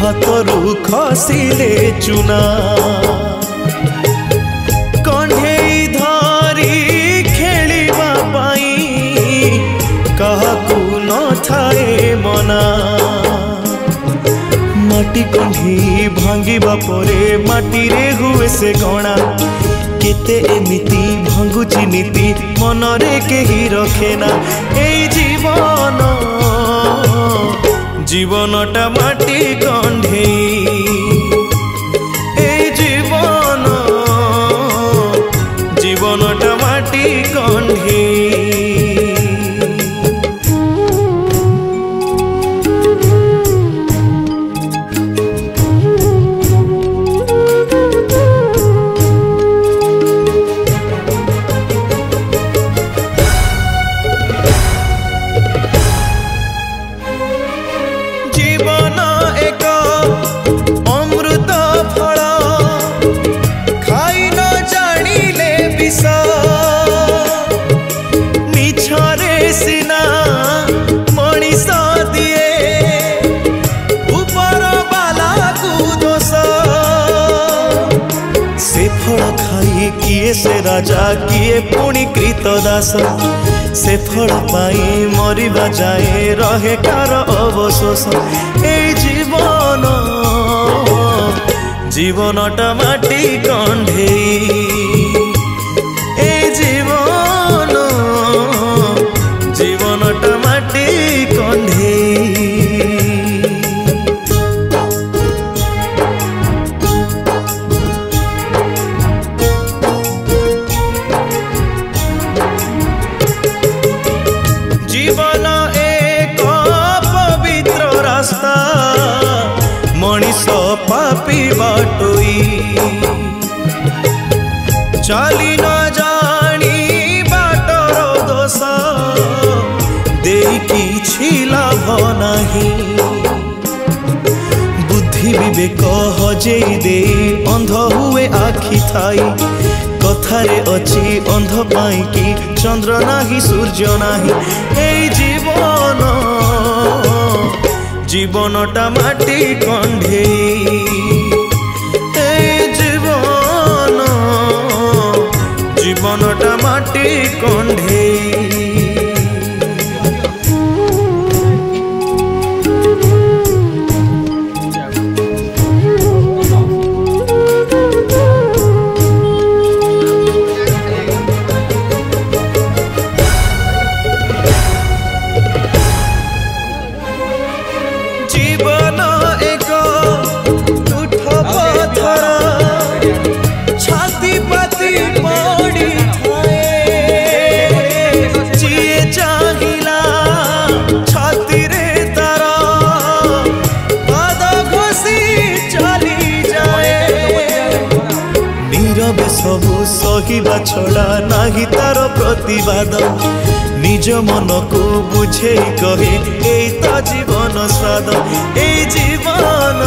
हाथरू खसिले चुना कंढेई धरी खेलिबा पाई काहाकू न थाए मना माटी कंढी भांगिबा परे माटी रे हुए से गणा केते एमिति भांगुची नीति मनरे केही रखेना ए जीवन जीवनटा माटी कंढेई ए जीवन जीवनटा माटी कंढेई किए से राजा किए पुणी कृत दास से फल पाई मरिबा जाए रहे कार अवशोष ए जीवन जीवनटा माटी कंढेई ए जीवन जीवनटा माटी कंढेई जीवन एक पवित्र रास्ता मनीष पापी बाटोई चली न जानी बाटर दोष दे किछि लाभ नाही बुद्धि विवेक हजेई दे अंध हुए आखि थाई कथारे अच्छी अंध पाई कि चंद्र नाही सूर्य नाही ए जीवन जीवनटा माटी कंढेई ए जीवन जीवनटा माटी कंढेई जीवन एक तुठ पत्थर छाती पाती पड़ी थाए जिए चाहिला छाती रे तार पाद घसी चली जाए नीरवे सबु सहिबा छड़ा नाही तार प्रतिवाद निज मन को बुझे कहे ए तो जीवन स्वाद ए जीवन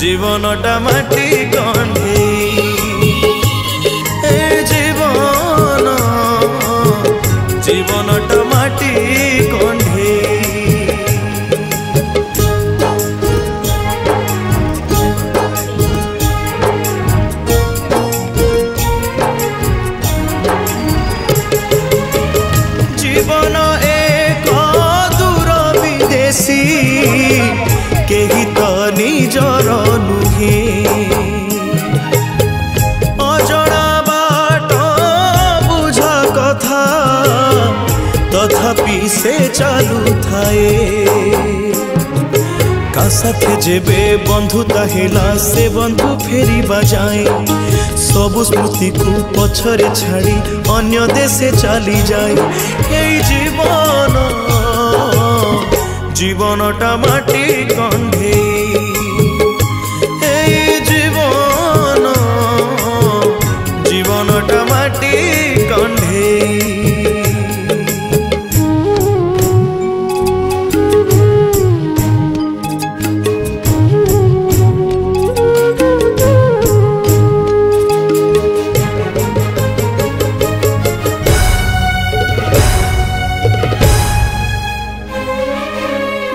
जीवनटा माटी कंढेई ए जीवन जीवनटा माटी कंढेई जीवन एक दूर विदेशी केही तो निजर नुहे अजणा बाट बुझ कथा तथापि से चालू थाए का साथे जेबे बंधुता हेला से बंधु फेरी बजाए सबु स्मृति को पछरे छाड़ी अन्य देशे चली जाए हे जीवन जीवनटा माटी कंढेई हे जीवन जीवनटा माटी कंढेई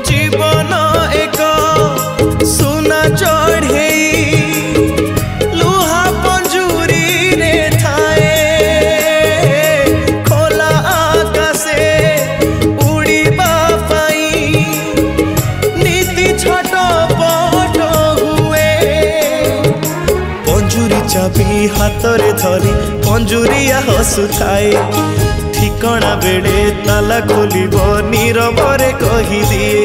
जीवन एक चाबी हाथ रे धरी पंजुरिया हसुथाए ठिकଣା बेले ताला खोलिब नीरवरे कही दिए।